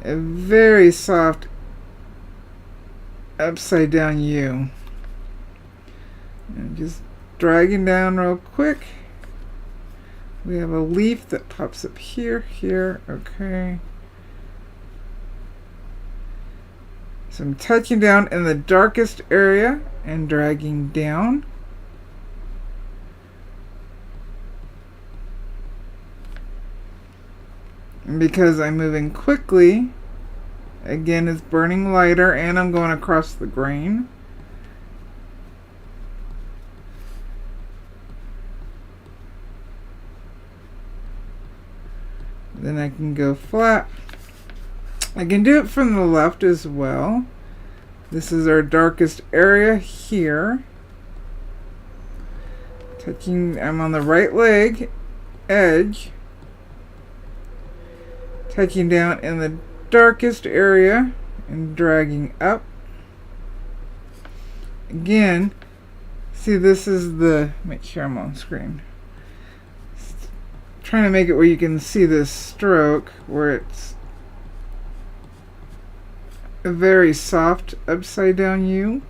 A: a very soft upside down U. And just dragging down real quick. We have a leaf that pops up here, okay. So I'm touching down in the darkest area and dragging down. And because I'm moving quickly, again, it's burning lighter and I'm going across the grain. Then I can go flat. I can do it from the left as well. This is our darkest area here. I'm on the right leg edge. Touching down in the darkest area and dragging up. Again, see, this is make sure I'm on screen. Trying to make it where you can see this stroke where it's a very soft upside down U.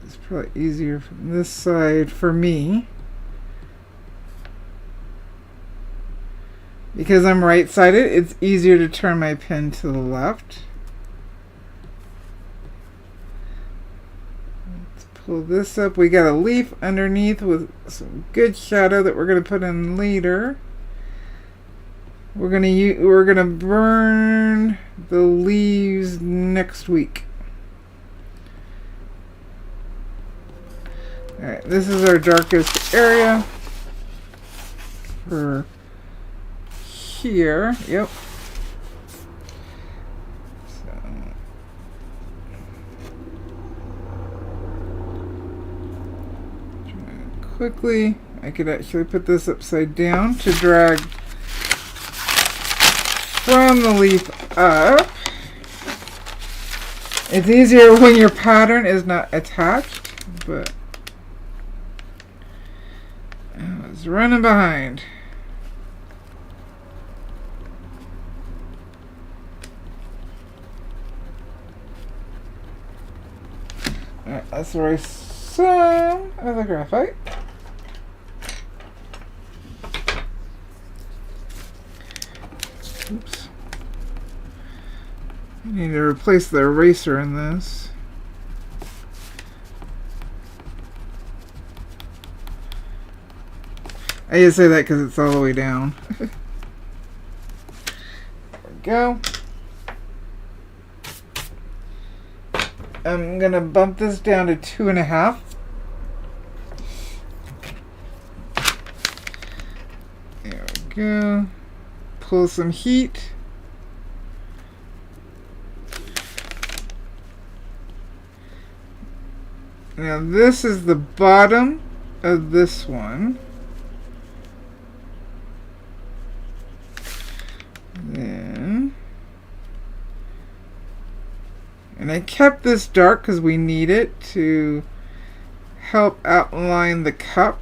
A: It's probably easier from this side for me because I'm right-sided. It's easier to turn my pen to the left. Pull this up. We got a leaf underneath with some good shadow that we're going to put in later. We're going to burn the leaves next week. All right, this is our darkest area for here. Yep. Quickly, I could actually put this upside down to drag from the leaf up. It's easier when your pattern is not attached, but I was running behind. Alright, let's erase some of the graphite. Oops. I need to replace the eraser in this. I just say that because it's all the way down. There we go. I'm going to bump this down to 2.5. There we go. Pull some heat. Now this is the bottom of this one. Then, and I kept this dark because we need it to help outline the cup.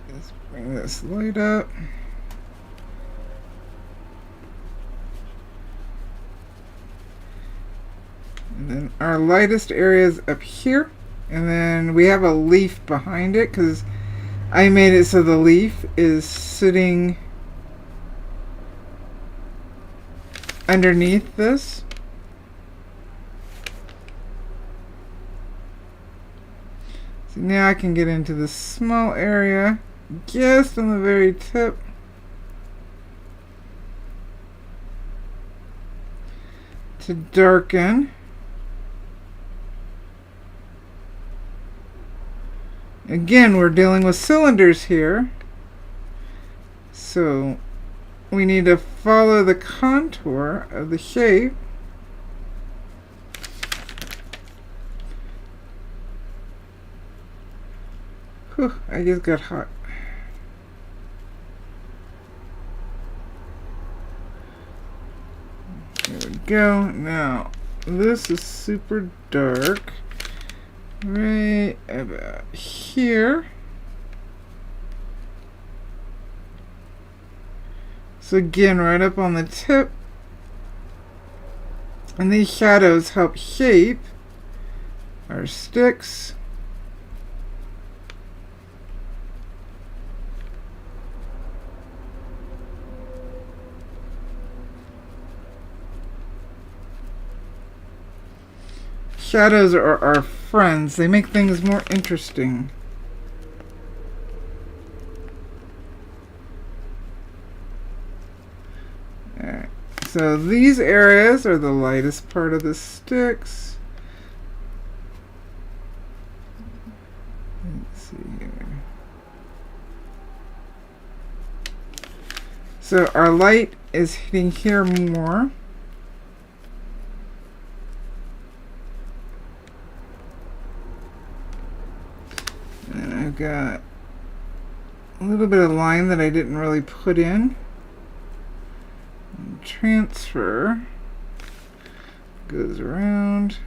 A: Let's bring this light up. And then our lightest area is up here. And then we have a leaf behind it because I made it so the leaf is sitting underneath this. So now I can get into this small area just on the very tip. To darken. Again, we're dealing with cylinders here, so we need to follow the contour of the shape. Whew, I just got hot. There we go. Now, this is super dark. Right about here. So again, right up on the tip. And these shadows help shape our sticks. Shadows are our friends. They make things more interesting. Alright, so these areas are the lightest part of the sticks. Let's see here. So our light is hitting here more. And I've got a little bit of line that I didn't really put in. And transfer goes around.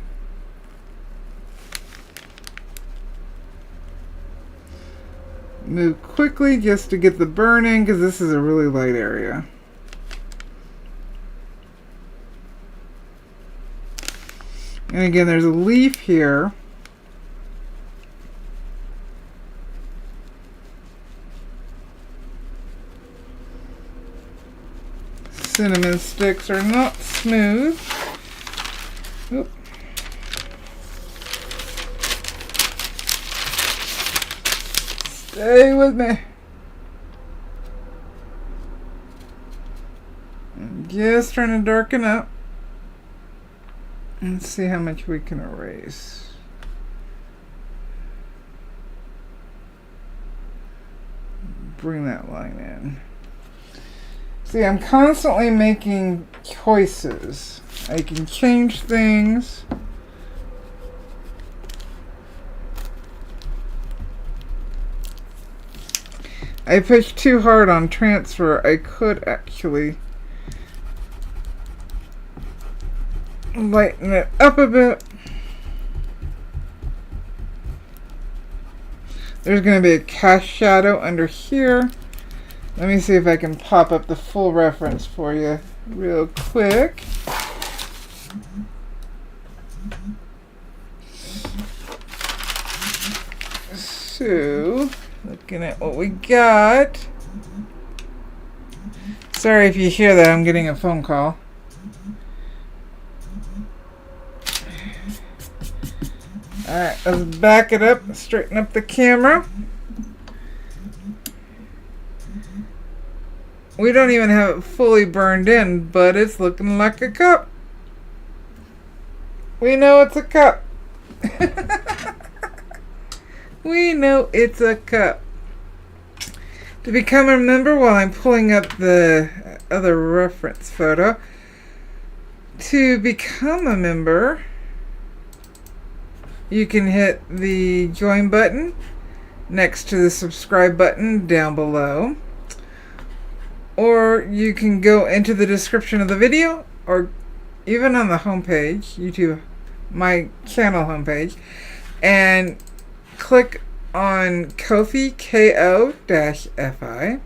A: Move quickly just to get the burn in because this is a really light area. And again, there's a leaf here. Cinnamon sticks are not smooth. Oop. Stay with me. I'm just trying to darken up. Let's see how much we can erase. Bring that line in. See, I'm constantly making choices. I can change things I pushed too hard on transfer. I could actually lighten it up a bit. There's going to be a cast shadow under here. Let me see if I can pop up the full reference for you real quick. So, looking at what we got. Sorry if you hear that, I'm getting a phone call. Alright, let's back it up, straighten up the camera. We don't even have it fully burned in, but it's looking like a cup. We know it's a cup. We know it's a cup. To become a member, while I'm pulling up the other reference photo, to become a member, you can hit the join button next to the subscribe button down below. Or you can go into the description of the video, or even on the homepage, YouTube, my channel homepage, and click on Ko-fi, Ko-fi,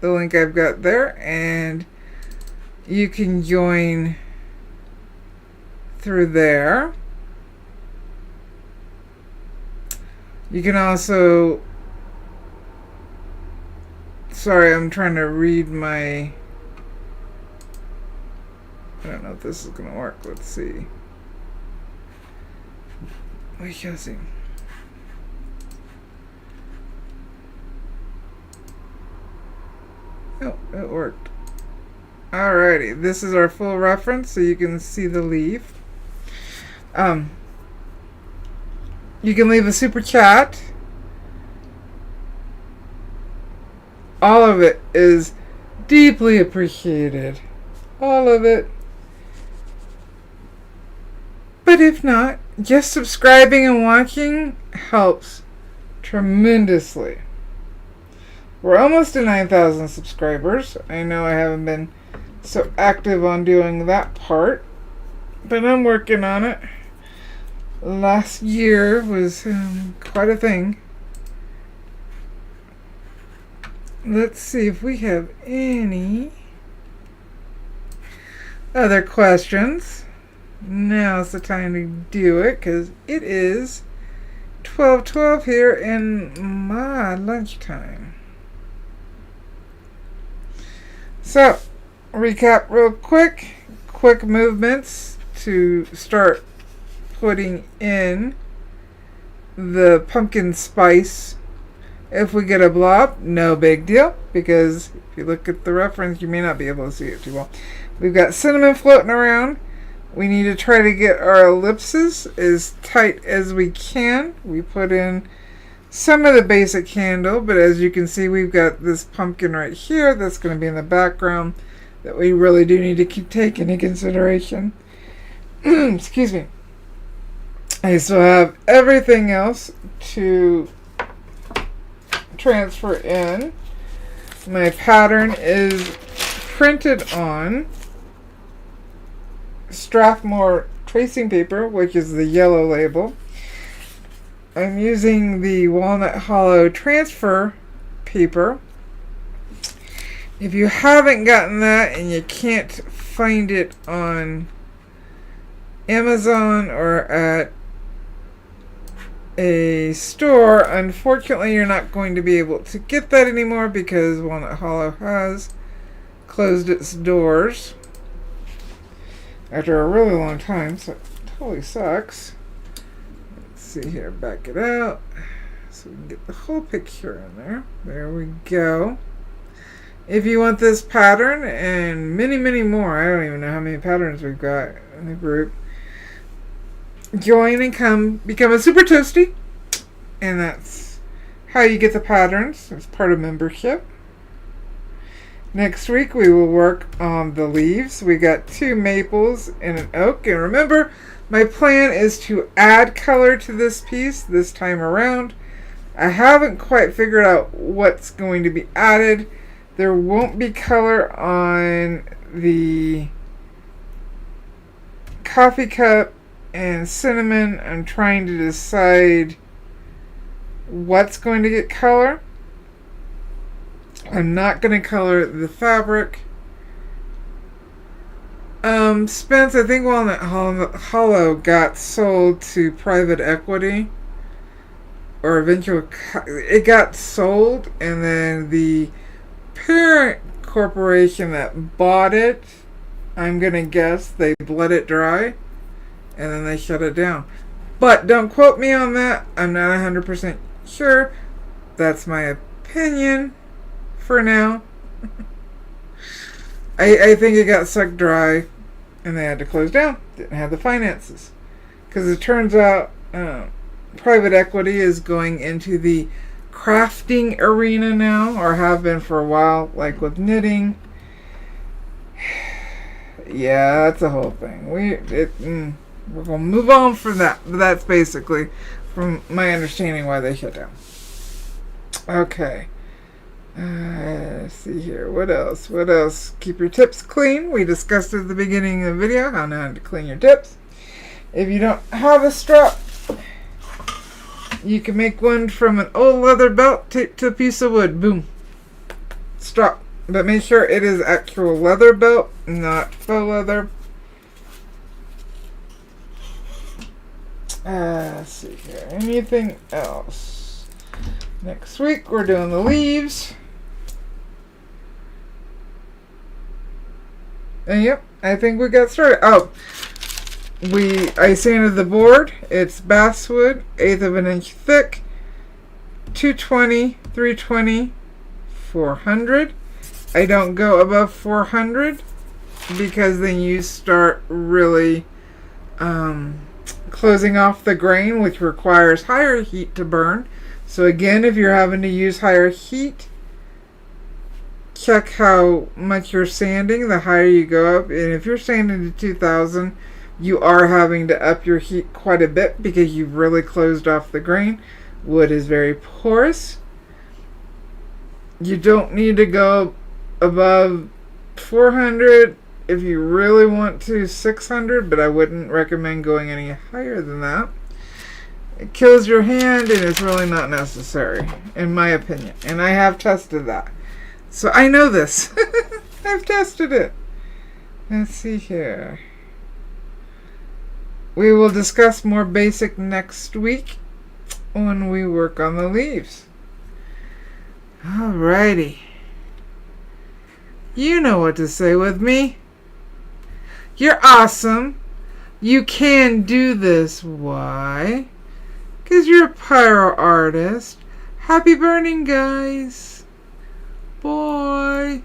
A: the link I've got there, and you can join through there. You can also, sorry, I'm trying to read my, I don't know if this is going to work. Let's see. We shall see. Oh, it worked. Alrighty, this is our full reference, so you can see the leaf. You can leave a super chat. All of it is deeply appreciated. All of it. But if not, just subscribing and watching helps tremendously. We're almost to 9,000 subscribers. I know I haven't been so active on doing that part, but I'm working on it. Last year was quite a thing. Let's see if we have any other questions. Now's the time to do it, because it is 12:12 here in my lunchtime. So, recap real quick. Quick movements to start putting in the pumpkin spice. If we get a blob, no big deal, because if you look at the reference, you may not be able to see it too well. We've got cinnamon floating around. We need to try to get our ellipses as tight as we can. We put in some of the basic candle, but as you can see, we've got this pumpkin right here that's going to be in the background that we really do need to keep taking into consideration. Excuse me. I still have everything else to transfer in. My pattern is printed on Strathmore tracing paper, which is the yellow label. I'm using the Walnut Hollow transfer paper. If you haven't gotten that and you can't find it on Amazon or at a store, unfortunately you're not going to be able to get that anymore because Walnut Hollow has closed its doors after a really long time, so it totally sucks. Let's see here, back it out so we can get the whole picture in there. There we go. If you want this pattern and many, many more, I don't even know how many patterns we've got in the group, join and become a super toasty, and that's how you get the patterns. It's part of membership. Next week we will work on the leaves. We got 2 maples and an oak, and remember, my plan is to add color to this piece this time around. I haven't quite figured out what's going to be added. There won't be color on the coffee cup and cinnamon. I'm trying to decide what's going to get color. I'm not going to color the fabric. Spence, I think Walnut Hollow got sold to private equity. Or eventually, it got sold, and then the parent corporation that bought it, I'm going to guess they bled it dry, and then they shut it down. But don't quote me on that. I'm not 100% sure. That's my opinion for now. I think it got sucked dry, and they had to close down. Didn't have the finances. Because it turns out private equity is going into the crafting arena now, or have been for a while, like with knitting. Yeah, that's a whole thing. We're going to move on from that. But that's basically, from my understanding, why they shut down. Okay. Let's see here. What else? What else? Keep your tips clean. We discussed at the beginning of the video how to clean your tips. If you don't have a strap, you can make one from an old leather belt taped to a piece of wood. Boom. Strap. But make sure it is actual leather belt, not faux leather. Let's see here. Anything else? Next week we're doing the leaves. And yep, I think we got started. Oh, I sanded the board. It's basswood, 1/8 of an inch thick, 220, 320, 400. I don't go above 400 because then you start really closing off the grain, which requires higher heat to burn. So again, if you're having to use higher heat, check how much you're sanding. The higher you go up, and if you're sanding to 2000, you are having to up your heat quite a bit because you've really closed off the grain. Wood is very porous. You don't need to go above 400. If you really want to, 600, but I wouldn't recommend going any higher than that. It kills your hand, and it's really not necessary, in my opinion. And I have tested that. So I know this. I've tested it. Let's see here. We will discuss more basic next week when we work on the leaves. Alrighty. You know what to say with me. You're awesome. You can do this. Why? Because you're a pyro artist. Happy burning, guys. Bye.